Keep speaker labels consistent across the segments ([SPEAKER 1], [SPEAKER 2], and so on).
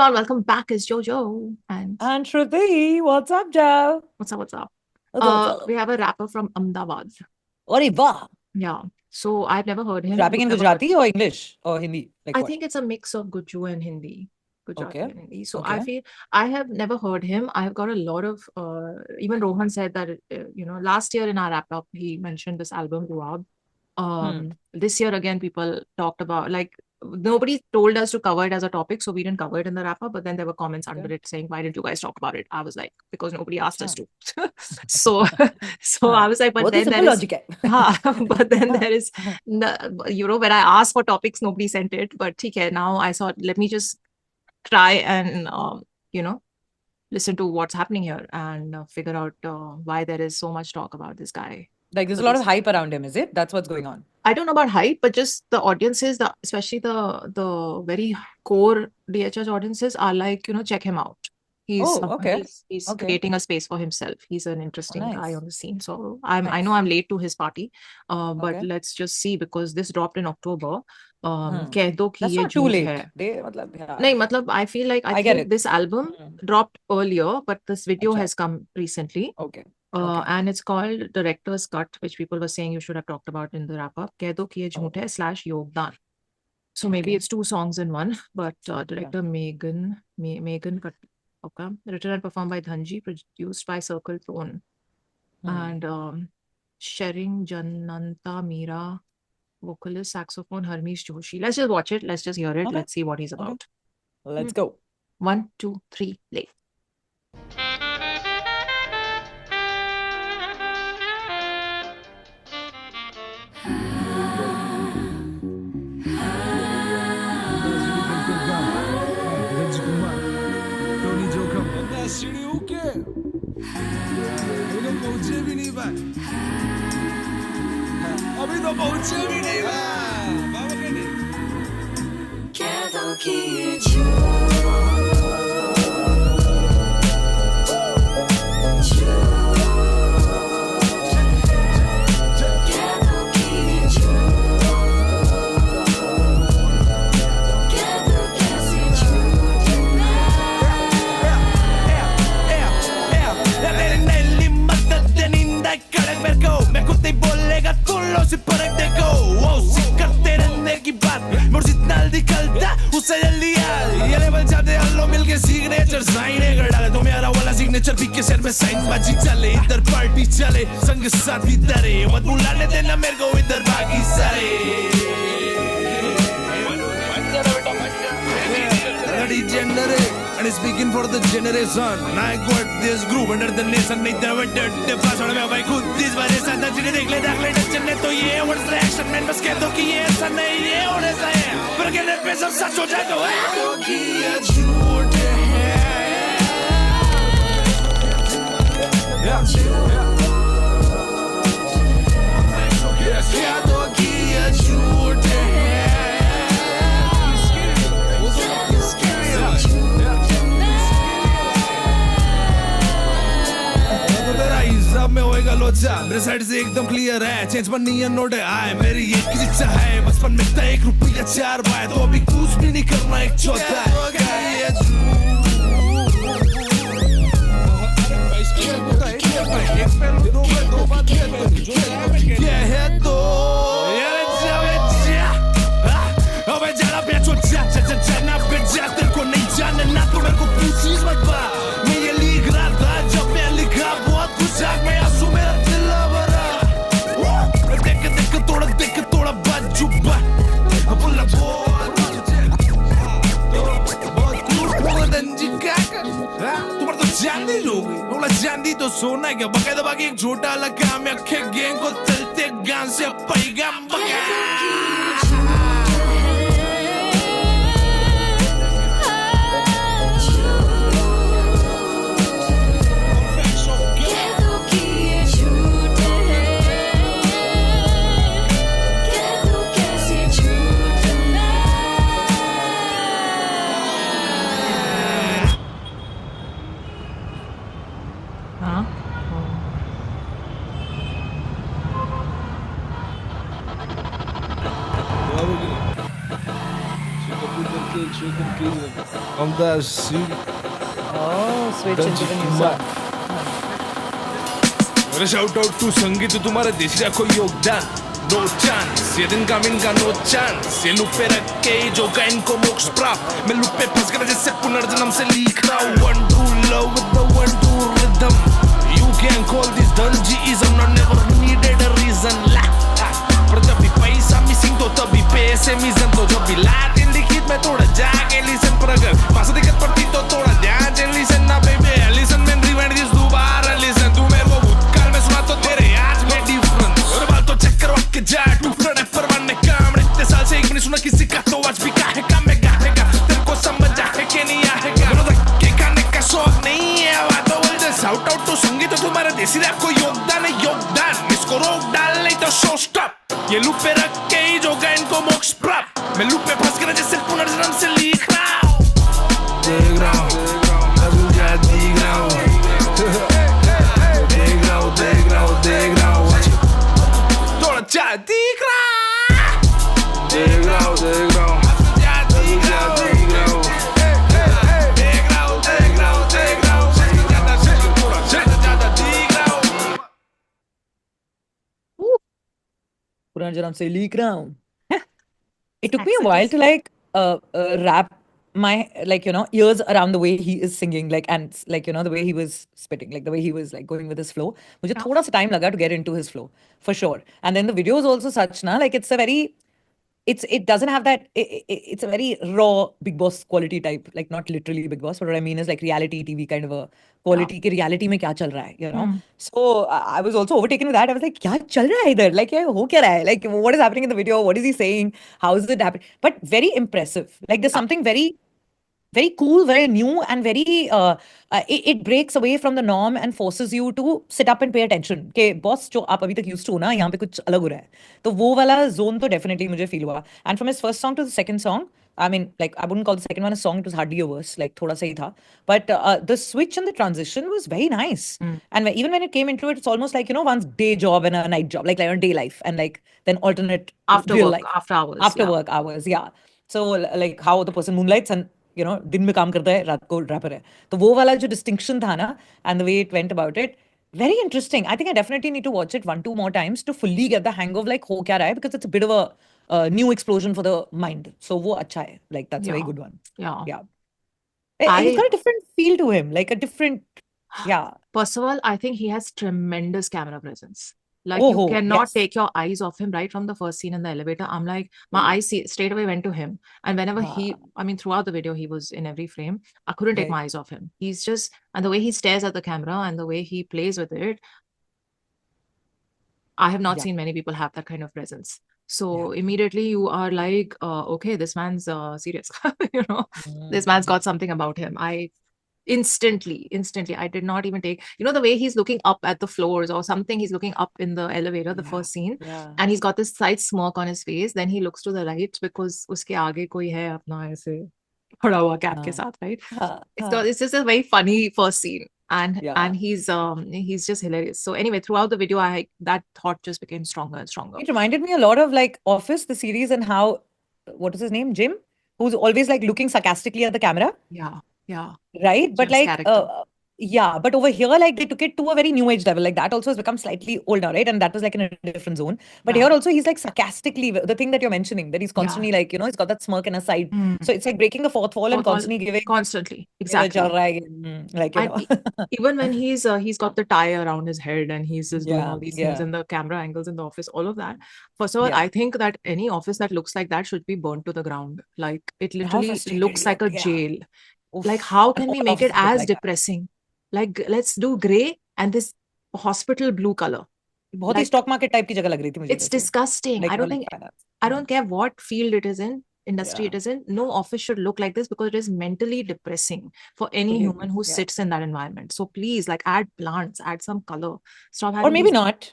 [SPEAKER 1] everyone, welcome back. It's Jojo. And
[SPEAKER 2] And Shruti, what's up, Joe?
[SPEAKER 1] what's up? What's up?
[SPEAKER 2] What's up?
[SPEAKER 1] We have a rapper from Ahmedabad.
[SPEAKER 2] Ori bah.
[SPEAKER 1] Yeah. So I've never heard him.
[SPEAKER 2] Rapping in
[SPEAKER 1] Never heard.
[SPEAKER 2] Gujarati or English or Hindi? Like
[SPEAKER 1] I
[SPEAKER 2] what?
[SPEAKER 1] think it's a mix of Guju and Hindi. Gujarati
[SPEAKER 2] Okay.
[SPEAKER 1] and Hindi. So I
[SPEAKER 2] Okay.
[SPEAKER 1] feel I have never heard him. I've got a lot of even Rohan said that last year in our wrap up he mentioned this album Ruab. This year again people talked about like nobody told us to cover it as a topic, so we didn't cover it in the wrap up. But then there were comments under
[SPEAKER 2] Okay.
[SPEAKER 1] it saying, "Why didn't you guys talk about it?" I was like, "Because nobody asked us
[SPEAKER 2] Huh.
[SPEAKER 1] to." So, so I
[SPEAKER 2] Huh.
[SPEAKER 1] was like, but
[SPEAKER 2] वो तो
[SPEAKER 1] then there
[SPEAKER 2] simple
[SPEAKER 1] is,
[SPEAKER 2] logic है.
[SPEAKER 1] but then there is, when I asked for topics, nobody sent it. But okay, now I thought, let me just try and you know listen to what's happening here and figure out why there is so much talk about this guy.
[SPEAKER 2] Like there's
[SPEAKER 1] for
[SPEAKER 2] a lot
[SPEAKER 1] this.
[SPEAKER 2] of hype around him, is it? That's what's going on.
[SPEAKER 1] I don't know about hype, but just the audiences, especially the very core DHH audiences are like, check him out. He's
[SPEAKER 2] Oh, okay.
[SPEAKER 1] he's
[SPEAKER 2] Okay.
[SPEAKER 1] creating a space for himself. He's an
[SPEAKER 2] Oh,
[SPEAKER 1] interesting guy
[SPEAKER 2] nice.
[SPEAKER 1] on the scene. So I know
[SPEAKER 2] Nice.
[SPEAKER 1] I'm late to his party, but
[SPEAKER 2] Okay.
[SPEAKER 1] let's just see because this dropped in October.
[SPEAKER 2] Hmm.
[SPEAKER 1] कह दो कि
[SPEAKER 2] That's
[SPEAKER 1] ये
[SPEAKER 2] not too
[SPEAKER 1] झूठ
[SPEAKER 2] late.
[SPEAKER 1] है.
[SPEAKER 2] Yeah.
[SPEAKER 1] नहीं मतलब I feel like I
[SPEAKER 2] I get
[SPEAKER 1] think
[SPEAKER 2] it.
[SPEAKER 1] this album dropped earlier, but this video
[SPEAKER 2] Acha.
[SPEAKER 1] has come recently.
[SPEAKER 2] Okay. Okay.
[SPEAKER 1] And it's called Director's Cut, which people were saying you should have talked about in the wrap up. कह दो कि ये
[SPEAKER 2] Oh,
[SPEAKER 1] झूठ है / योगदान. So maybe
[SPEAKER 2] okay.
[SPEAKER 1] it's 2 songs in one, but
[SPEAKER 2] Yeah.
[SPEAKER 1] director Megan okay, written and performed by Dhanji, produced by Circle Tone,
[SPEAKER 2] Hmm.
[SPEAKER 1] and Shering Jananta Meera, vocalist, saxophone, Harmesh Joshi. Let's just watch it. Let's just hear it.
[SPEAKER 2] Okay.
[SPEAKER 1] Let's see what he's
[SPEAKER 2] Okay.
[SPEAKER 1] about.
[SPEAKER 2] Let's go.
[SPEAKER 1] 1, 2, 3, play.
[SPEAKER 3] सीढ़ी ऊके ये पहुंचे भी नहीं भाई अभी तो पहुंचे भी नहीं भाई बाबा के नहीं si परख देखो वो करते रहने की बात मोर जितना निकलता उससे जल्दी यार ये लेवल जाते हम लोग मिलके सिग्नेचर साइन कर डाले तो मेरा वाला सिग्नेचर भी के सर में साइन बाजी चले इधर पार्टी चले संग साथ इधर है मत बुलाने देना मेरे को इधर बाकी सारे and it's speaking for the generation. I got this groove under the nation. नहीं तो वंडर ते पास और मैं भाई खुद इस बारे साथ जिन्हें देख ले चलने तो ये वर्ड्स रिएक्शन मैन बस कह दो कि ये ऐसा नहीं ये और ऐसा है पर कहने पे सब सच हो जाए तो है कि ये झूठ है कह दो कि ये झूठ है में होएगा लोचा मेरे साइड से एकदम क्लियर है चेंज बननी है नोट है मेरी एक इच्छा है बचपन में था 1 रुपया 4 बाय तो अभी कुछ भी नहीं करना एक चौथा है तो अबे जरा पे जाना पे जा तेरे को नहीं जानना तो मेरे को पूछिस मत बा मैं ये लिख रहा था जब मैं लिखा बहुत कुछ आग में आंसू मेरा दिल भरा देख थोड़ा बाजू बा बोला बहुत कुछ दंजी का तुम्हारा तो जानती लोगी बोला जानती तो सोना क्या बकायदा बाकी एक झूठा लगा मैं अखे गैंग को चलते गान से पैगाम बका On the seat.
[SPEAKER 2] Oh, switch into the new
[SPEAKER 3] Kumar.
[SPEAKER 2] song.
[SPEAKER 3] Shout out to संगीत तुम्हारे देश को योगदान नो चांस ये दिन का इनका नो चांस ये लूप पे रख के ही जो का इनको मोक्ष प्राप्त मैं लूप पे फंस गया जैसे पुनर्जन्म से लिख रहा हूँ one true love with the one true rhythm you can call this dungeism not never needed a reason पर जब भी पैसा मिसिंग तो तभी पैसे मिसन तो जब भी लातिन लिखित में थोड़ा जाके लिसन पर अगर पास दिक्कत पड़ती तो थोड़ा ध्यान से लिसन ना बेबी लिसन में रिवाइंड दिस दोबारा लिसन तू मेरे को भूतकाल में सुना तो तेरे आज में डिफरेंस और बाल तो चेक करवा के जा तू फ्रंट परवाने काम इतने साल से एक भी नहीं सुना किसी का तो आज भी काहेगा मैं गाहेगा तेरे को समझ आए कि नहीं आएगा बोलो धक्के खाने का शौक नहीं है बातों बोल दे शाउट आउट टू संगीत तो तुम्हारे देसी रैप को योगदान है योगदान इसको रोक डाल नहीं तो शो स्टॉप ये लूप पे रख के ही जो का इनको मोक्ष प्राप्त मैं लूप पे फंस गया जैसे पुनर्जन्म से लिख रहा हूँ देख रहा हूँ अभी क्या देख रहा हूँ देख रहा हूँ देख रहा हूँ देख रहा हूँ थोड़ा क्या दिख रहा देख रहा हूँ देख रहा हूँ देख रहा हूँ देख रहा हूँ देख रहा हूँ देख रहा हूँ देख रहा हूँ थोड़ा ज्यादा दिख रहा हूँ
[SPEAKER 2] Puranjaram se leak round. It took me a
[SPEAKER 1] Accent
[SPEAKER 2] while
[SPEAKER 1] is-
[SPEAKER 2] to like wrap my ears around the way he is singing and the way he was spitting, like the way he was like going with his flow. मुझे
[SPEAKER 1] Yeah.
[SPEAKER 2] थोड़ा सा time लगा to get into his flow for sure. And then the video is also such ना like it doesn't have that it's a very raw Big Boss quality type, like not literally Big Boss, but what I mean is like reality TV kind of a quality कि reality में क्या चल रहा है, you know. So I was also overtaken with that. I was like क्या चल रहा है इधर, like ये हो क्या रहा है, like what is happening in the video, what is he saying, how is it happening, but very impressive, like there's something very very cool, very new, and very it breaks away from the norm and forces you to sit up and pay attention कि boss जो आप अभी तक used to हो ना, यहाँ पे कुछ अलग हो रहा है, तो वो वाला zone तो definitely मुझे feel हुआ. And from his first song to the second song, I mean, like I wouldn't call the second one a song, it was hardly a verse, like थोड़ा सा ही था, but the switch and the transition was very nice. And even when it came into it, it's almost like, you know, one's day job and a night job, like on day life, and like then alternate
[SPEAKER 1] After
[SPEAKER 2] real
[SPEAKER 1] work,
[SPEAKER 2] life.
[SPEAKER 1] after hours.
[SPEAKER 2] After
[SPEAKER 1] yeah.
[SPEAKER 2] work hours, yeah. So like how the person moonlights and you know दिन में काम करता है रात को rapper है, तो वो वाला जो distinction था ना, and the way it went about it, very interesting. I think I definitely need to watch it 1-2 more times to fully get the hang of like हो क्या रहा है, because it's a bit of a new explosion for the mind. So वो अच्छा है, like that's a very
[SPEAKER 1] Yeah.
[SPEAKER 2] good one.
[SPEAKER 1] Yeah.
[SPEAKER 2] Yeah. He's got
[SPEAKER 1] I
[SPEAKER 2] a different feel to him, like a different, yeah.
[SPEAKER 1] first of all, I think he has tremendous camera presence. Like
[SPEAKER 2] Oh,
[SPEAKER 1] you cannot
[SPEAKER 2] yes.
[SPEAKER 1] take your eyes off him right from the first scene in the elevator. I'm like, my eyes straight away went to him. And whenever I mean, throughout the video, he was in every frame. I couldn't take
[SPEAKER 2] Right.
[SPEAKER 1] my eyes off him. He's just, and the way he stares at the camera and the way he plays with it, I have not
[SPEAKER 2] Yeah.
[SPEAKER 1] seen many people have that kind of presence. So immediately you are like, okay, this man's serious. You know, this man's got something about him. I instantly, I did not even take, you know, the way he's looking up at the floors or something, he's looking up in the elevator, the first scene,
[SPEAKER 2] Yeah.
[SPEAKER 1] and he's got this slight smirk on his face. Then he looks to the right because uske aage koi hai apna aise खड़ा हुआ cap के साथ, right? It's just a very funny first scene. And
[SPEAKER 2] Yeah.
[SPEAKER 1] and he's just hilarious. So anyway, throughout the video, that thought just became stronger and stronger.
[SPEAKER 2] It reminded me a lot of like Office, the series, and how, what is his name? Jim, who's always like looking sarcastically at the camera,
[SPEAKER 1] Yeah, yeah.
[SPEAKER 2] right? But
[SPEAKER 1] Jim's
[SPEAKER 2] like,
[SPEAKER 1] character.
[SPEAKER 2] yeah, but over here, like they took it to a very new age level. Like that also has become slightly old now, right? And that was like in a different zone. But
[SPEAKER 1] Yeah.
[SPEAKER 2] here also, he's like sarcastically, the thing that you're mentioning, that he's constantly like, you know, he's got that smirk in his side. So it's like breaking the fourth wall and
[SPEAKER 1] Fourth wall,
[SPEAKER 2] constantly giving,
[SPEAKER 1] constantly,
[SPEAKER 2] "Mera
[SPEAKER 1] exactly.
[SPEAKER 2] chal raha hai," like, you
[SPEAKER 1] And
[SPEAKER 2] know.
[SPEAKER 1] even when he's got the tie around his head and he's just doing
[SPEAKER 2] Yeah,
[SPEAKER 1] all these things
[SPEAKER 2] yeah.
[SPEAKER 1] and the camera angles in the office, all of that. First of all,
[SPEAKER 2] Yeah.
[SPEAKER 1] I think that any office that looks like that should be burnt to the ground. Like it
[SPEAKER 2] How
[SPEAKER 1] literally
[SPEAKER 2] frustrated
[SPEAKER 1] looks
[SPEAKER 2] you
[SPEAKER 1] like a
[SPEAKER 2] get, yeah.
[SPEAKER 1] jail.
[SPEAKER 2] Oof.
[SPEAKER 1] Like how
[SPEAKER 2] And
[SPEAKER 1] can we
[SPEAKER 2] all
[SPEAKER 1] make it
[SPEAKER 2] offices look
[SPEAKER 1] as
[SPEAKER 2] like that.
[SPEAKER 1] depressing? Like let's do gray and this hospital blue color.
[SPEAKER 2] बहुत ही
[SPEAKER 1] Like
[SPEAKER 2] stock market type की जगह लग रही थी मुझे
[SPEAKER 1] it's
[SPEAKER 2] वैसे.
[SPEAKER 1] disgusting.
[SPEAKER 2] Like
[SPEAKER 1] I don't
[SPEAKER 2] all
[SPEAKER 1] think
[SPEAKER 2] finance.
[SPEAKER 1] I don't care what field it is in, industry
[SPEAKER 2] Yeah.
[SPEAKER 1] it is in. No office should look like this because it is mentally depressing for any
[SPEAKER 2] Fully
[SPEAKER 1] human who
[SPEAKER 2] agree, yeah.
[SPEAKER 1] sits in that environment. So please, like, add plants, add some color. Stop
[SPEAKER 2] Or
[SPEAKER 1] having
[SPEAKER 2] maybe
[SPEAKER 1] these.
[SPEAKER 2] not.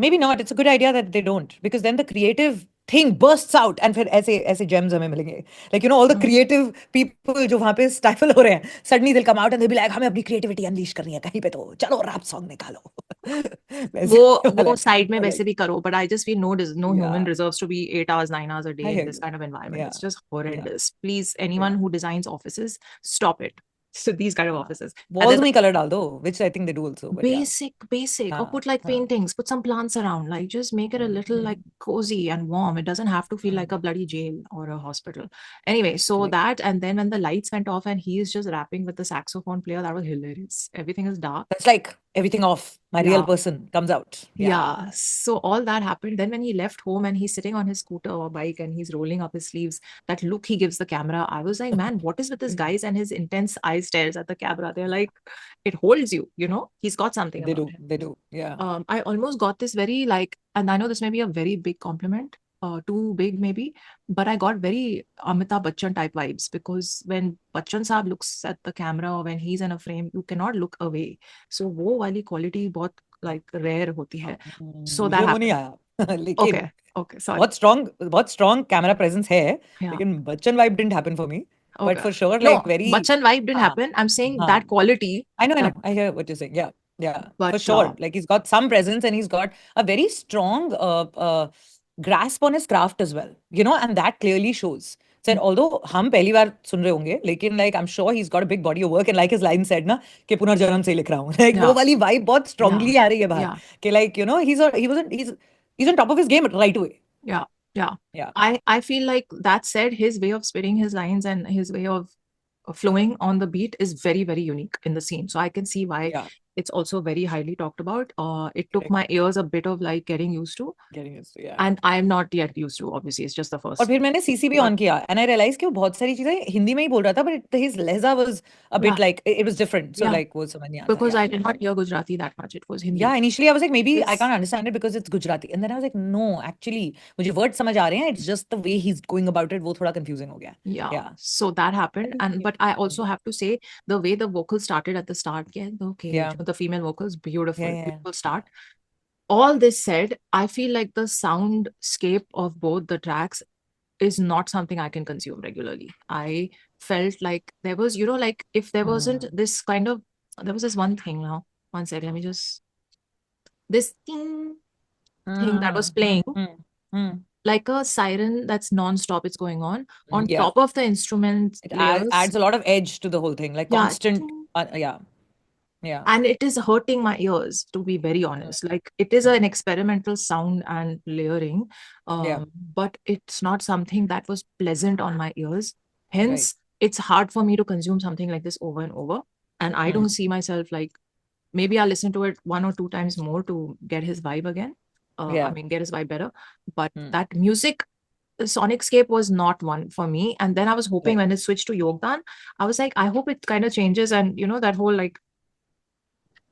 [SPEAKER 2] Maybe not. It's a good idea that they don't, because then the creative thing bursts out and फिर ऐसे gems हमें मिलेंगे. Like, you know, all the creative people जो वहाँ पे stifle हो रहे हैं, suddenly they'll come out and they'll be like, हमें अपनी creativity unleash करनी है कहीं पे, तो चलो rap song निकालो. वैसे
[SPEAKER 1] वो
[SPEAKER 2] वाला
[SPEAKER 1] साइड में
[SPEAKER 2] like,
[SPEAKER 1] वैसे भी करो, but I just feel no human
[SPEAKER 2] yeah,
[SPEAKER 1] deserves to be 8 hours, 9 hours a day
[SPEAKER 2] I
[SPEAKER 1] in
[SPEAKER 2] hear
[SPEAKER 1] this
[SPEAKER 2] you.
[SPEAKER 1] kind of environment.
[SPEAKER 2] Yeah,
[SPEAKER 1] It's just
[SPEAKER 2] yeah,
[SPEAKER 1] horrendous. Please,
[SPEAKER 2] yeah.
[SPEAKER 1] anyone who designs offices, stop it. So these kind of
[SPEAKER 2] हाँ.
[SPEAKER 1] offices. And
[SPEAKER 2] Walls
[SPEAKER 1] then
[SPEAKER 2] में color डाल दो, which I think they do also, but yeah.
[SPEAKER 1] basic, or
[SPEAKER 2] हाँ,
[SPEAKER 1] put like
[SPEAKER 2] हाँ.
[SPEAKER 1] paintings, put some plants around, like just make it a little like cozy and warm. It doesn't have to feel like a bloody jail or a hospital. Anyway, so
[SPEAKER 2] Correct.
[SPEAKER 1] that, and then when the lights went off and he is just rapping with the saxophone player, that was hilarious. Everything is dark.
[SPEAKER 2] That's like everything off. My real
[SPEAKER 1] Yeah.
[SPEAKER 2] person comes out.
[SPEAKER 1] Yeah. So all that happened. Then when he left home and he's sitting on his scooter or bike and he's rolling up his sleeves, that look he gives the camera, I was like, man, what is with this guys and his intense eye stares at the camera? They're like, it holds you, he's got something
[SPEAKER 2] They
[SPEAKER 1] about
[SPEAKER 2] do.
[SPEAKER 1] him.
[SPEAKER 2] They do. Yeah.
[SPEAKER 1] I almost got this very like, and I know this may be a very big compliment, too big maybe, but I got very Amitabh Bachchan type vibes, because when Bachchan Saab looks at the camera or when he's in a frame, you cannot look away. So वो वाली quality बहुत like rare होती है. So that
[SPEAKER 2] मुझे वो नहीं
[SPEAKER 1] happened.
[SPEAKER 2] आया लेकिन
[SPEAKER 1] Okay, sorry.
[SPEAKER 2] बहुत strong camera presence है
[SPEAKER 1] Yeah.
[SPEAKER 2] लेकिन Bachchan vibe didn't happen for me. But
[SPEAKER 1] Okay.
[SPEAKER 2] for sure,
[SPEAKER 1] No,
[SPEAKER 2] like very.
[SPEAKER 1] Bachchan vibe didn't
[SPEAKER 2] हाँ,
[SPEAKER 1] happen. I'm saying
[SPEAKER 2] हाँ.
[SPEAKER 1] that quality.
[SPEAKER 2] I know.
[SPEAKER 1] that-
[SPEAKER 2] I hear what you're saying. Yeah, for
[SPEAKER 1] But
[SPEAKER 2] sure. Like he's got some presence and he's got a very strong grasp on his craft as well. And that clearly shows. Said although हम पहली बार सुन रहे होंगे, लेकिन like I'm sure he's got a big body of work and like his line said ना कि पुनर्जन्म से लिख रहा हूँ. Like वो
[SPEAKER 1] Yeah.
[SPEAKER 2] वाली vibe बहुत strongly आ रही है बाहर.
[SPEAKER 1] Yeah.
[SPEAKER 2] कि like he's on top of his game right away.
[SPEAKER 1] Yeah.
[SPEAKER 2] Yeah.
[SPEAKER 1] I feel like that said, his way of spitting his lines and his way of flowing on the beat is very, very unique in the scene. So I can see why
[SPEAKER 2] Yeah.
[SPEAKER 1] it's also very highly talked about. It took
[SPEAKER 2] Correct.
[SPEAKER 1] my ears a bit of like getting used to,
[SPEAKER 2] Getting used to, yeah.
[SPEAKER 1] and I am not yet used to. Obviously, it's just the
[SPEAKER 2] और
[SPEAKER 1] first.
[SPEAKER 2] फिर मैंने CCB
[SPEAKER 1] But-
[SPEAKER 2] on किया and I realized कि वो बहुत सारी चीजें हिंदी में ही बोल रहा था, but his lehza was a bit
[SPEAKER 1] Yeah.
[SPEAKER 2] like it was different, so
[SPEAKER 1] Yeah.
[SPEAKER 2] like वो समझ नहीं आता.
[SPEAKER 1] Because
[SPEAKER 2] Yeah.
[SPEAKER 1] I did not hear Gujarati that much. It was Hindi.
[SPEAKER 2] Yeah, initially I was like, maybe I
[SPEAKER 1] This-
[SPEAKER 2] can't understand it because it's Gujarati. And then I was like, no, actually, मुझे words समझ आ रहे हैं. It's just the way he's going about it, वो थोड़ा confusing हो गया.
[SPEAKER 1] Yeah. So that happened. But I also have to say the way the vocals started at the start,
[SPEAKER 2] Yeah.
[SPEAKER 1] the female vocals, beautiful,
[SPEAKER 2] Yeah.
[SPEAKER 1] beautiful start. All this said, I feel like the soundscape of both the tracks is not something I can consume regularly. I felt like there was, like if there wasn't this kind of, there was this one thing now. One second, let me just, this thing that was playing, like a siren that's non-stop, it's going on
[SPEAKER 2] Yeah.
[SPEAKER 1] top of the instrument
[SPEAKER 2] It
[SPEAKER 1] layers.
[SPEAKER 2] adds a lot of edge to the whole thing, like
[SPEAKER 1] Yeah.
[SPEAKER 2] constant. Yeah.
[SPEAKER 1] And it is hurting my ears, to be very honest. Like it is an experimental sound and layering,
[SPEAKER 2] Yeah.
[SPEAKER 1] but it's not something that was pleasant on my ears. Hence, it's hard for me to consume something like this over and over. And I don't see myself like, maybe I'll listen to it 1 or 2 times more to get his vibe again.
[SPEAKER 2] Yeah.
[SPEAKER 1] I mean, get his vibe better. But that music, the Sonicscape was not one for me. And then I was hoping when it switched to Yogdan, I was like, I hope it kind of changes. And that whole like,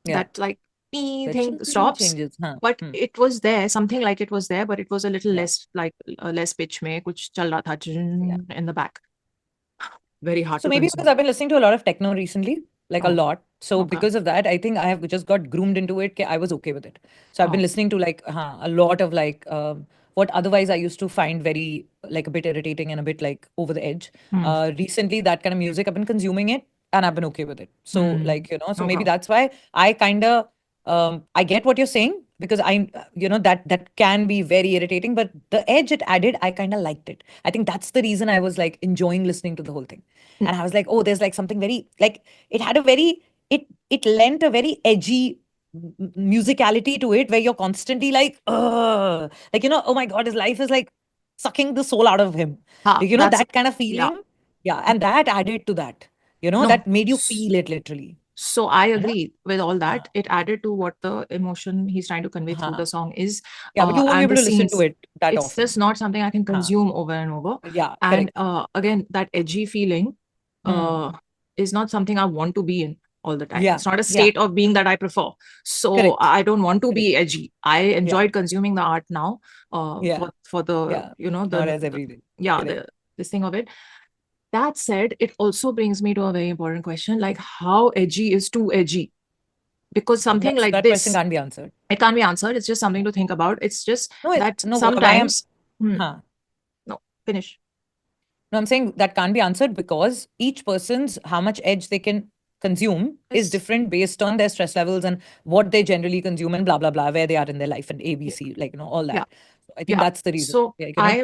[SPEAKER 1] that like thing stops.
[SPEAKER 2] Changes, huh?
[SPEAKER 1] But it was there, something like it was there, but it was a little less like less pitch mein kuch chal raha tha in the back. Very hard
[SPEAKER 2] So
[SPEAKER 1] to
[SPEAKER 2] maybe
[SPEAKER 1] consume.
[SPEAKER 2] because I've been listening to a lot of techno recently, like a lot. So
[SPEAKER 1] Okay.
[SPEAKER 2] because of that, I think I have just got groomed into it. I was okay with it. So I've been listening to like a lot of like what otherwise I used to find very like a bit irritating and a bit like over the edge. Recently, that kind of music, I've been consuming it and I've been okay with it. So like, so maybe
[SPEAKER 1] Okay.
[SPEAKER 2] that's why I kind of, I get what you're saying because that can be very irritating, but the edge it added, I kind of liked it. I think that's the reason I was like enjoying listening to the whole thing. And I was like, oh, there's like something very, like it had a very, it lent a very edgy musicality to it where you're constantly like, like, oh my God, his life is like sucking the soul out of him. Like,
[SPEAKER 1] that's-
[SPEAKER 2] that kind of feeling. Yeah. And that added to that,
[SPEAKER 1] No.
[SPEAKER 2] that made you feel it literally.
[SPEAKER 1] So I agree with all that. It added to what the emotion he's trying to convey through the song is.
[SPEAKER 2] Yeah, but you won't be
[SPEAKER 1] and
[SPEAKER 2] able
[SPEAKER 1] the
[SPEAKER 2] to listen to
[SPEAKER 1] scenes.
[SPEAKER 2] it that
[SPEAKER 1] It's
[SPEAKER 2] often.
[SPEAKER 1] just not something I can consume over and over.
[SPEAKER 2] Yeah,
[SPEAKER 1] And
[SPEAKER 2] correct.
[SPEAKER 1] again, that edgy feeling is not something I want to be in all the time.
[SPEAKER 2] Yeah,
[SPEAKER 1] It's not a
[SPEAKER 2] yeah.
[SPEAKER 1] state of being that I prefer. So
[SPEAKER 2] Correct.
[SPEAKER 1] I don't want to be edgy. I enjoyed consuming the art now
[SPEAKER 2] Yeah.
[SPEAKER 1] for the,
[SPEAKER 2] Not as every day.
[SPEAKER 1] this thing of it. That said, it also brings me to a very important question, like how edgy is too edgy? Because something like
[SPEAKER 2] that
[SPEAKER 1] this,
[SPEAKER 2] question can't be answered.
[SPEAKER 1] it can't be answered. It's just something to think about. It's just
[SPEAKER 2] No,
[SPEAKER 1] that
[SPEAKER 2] no,
[SPEAKER 1] sometimes.
[SPEAKER 2] Huh.
[SPEAKER 1] No, finish.
[SPEAKER 2] No, I'm saying that can't be answered because each person's how much edge they can consume is
[SPEAKER 1] Yes.
[SPEAKER 2] different based on their stress levels and what they generally consume and blah blah blah, where they are in their life and ABC, like all
[SPEAKER 1] Yeah.
[SPEAKER 2] that. So I think
[SPEAKER 1] Yeah.
[SPEAKER 2] that's the reason.
[SPEAKER 1] So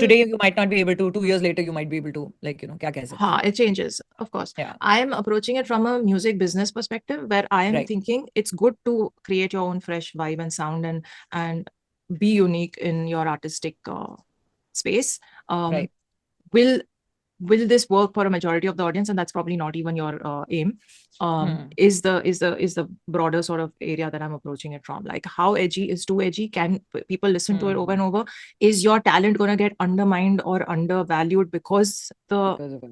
[SPEAKER 2] Today you might not be able to. 2 years later you might be able to. Like kya keh sakte hain?
[SPEAKER 1] it changes, of course.
[SPEAKER 2] Yeah.
[SPEAKER 1] I am approaching it from a music business perspective, where I am
[SPEAKER 2] Right.
[SPEAKER 1] thinking it's good to create your own fresh vibe and sound and be unique in your artistic space.
[SPEAKER 2] Right.
[SPEAKER 1] Will this work for a majority of the audience? And that's probably not even your aim. Is the broader sort of area that I'm approaching it from. Like, how edgy is too edgy? Can people listen to it over and over? Is your talent going to get undermined or undervalued because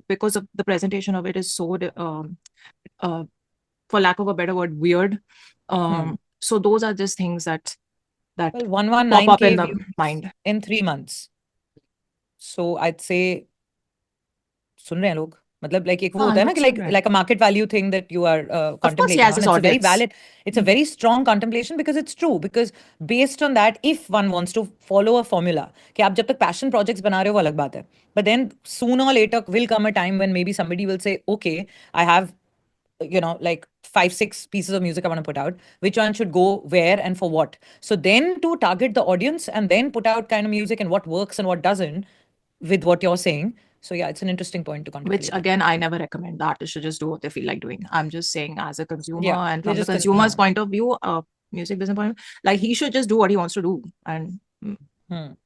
[SPEAKER 2] Because
[SPEAKER 1] of the presentation of it is so for lack of a better word, weird? So those are just things that
[SPEAKER 2] Well,
[SPEAKER 1] pop
[SPEAKER 2] 119K
[SPEAKER 1] up in the
[SPEAKER 2] views
[SPEAKER 1] mind.
[SPEAKER 2] in 3 months. So I'd say सुन रहे हैं लोग, मतलब like एक वो होता है ना कि like a market value thing that you are contemplating
[SPEAKER 1] yes,
[SPEAKER 2] on.
[SPEAKER 1] it's
[SPEAKER 2] It's a very
[SPEAKER 1] audience.
[SPEAKER 2] valid, it's a very strong contemplation because it's true. Because based on that, if one wants to follow a formula, कि आप जब तक passion projects बना रहे हो वो अलग बात है. But then sooner or later will come a time when maybe somebody will say, okay, I have like 5-6 pieces of music I want to put out. Which one should go where and for what? So then to target the audience and then put out kind of music and what works and what doesn't with what you're saying. So yeah, it's an interesting point to contemplate.
[SPEAKER 1] Which again, I never recommend. The artist should just do what they feel like doing. I'm just saying, as a consumer and from the consumer's point of view, music business point of view, like, he should just do what he wants to do and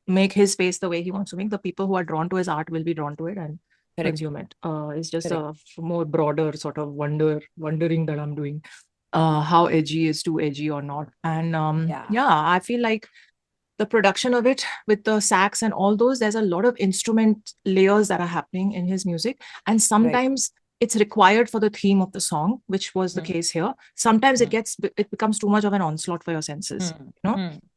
[SPEAKER 1] make his space the way he wants to make. The people who are drawn to his art will be drawn to it and consume it. It's just a more broader sort of wondering that I'm doing. How edgy is too edgy or not? And I feel like the production of it with the sax and all those, there's a lot of instrument layers that are happening in his music. And sometimes it's required for the theme of the song, which was the case here. Sometimes it becomes too much of an onslaught for your senses,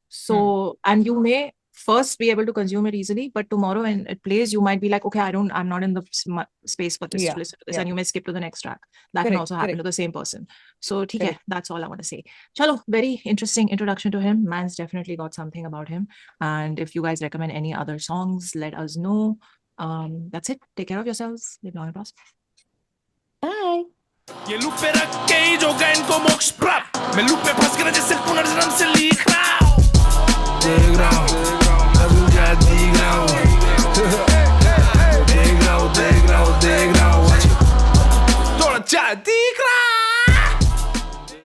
[SPEAKER 1] So, and you may first be able to consume it easily, but tomorrow when it plays, you might be like, okay, I'm not in the space for this to listen to this, and you may skip to the next track. That can also happen to the same person. So that's all I want to say. Chalo, very interesting introduction to him. Man's definitely got something about him. And if you guys recommend any other songs, let us know. That's it. Take care of yourselves. Live long and prosper.
[SPEAKER 2] Bye.
[SPEAKER 3] ये loop पे रख के ही जो गायन को मोक्ष प्राप्त मैं लूप पे फंस कर जैसे पुनर्जन्म से लिखना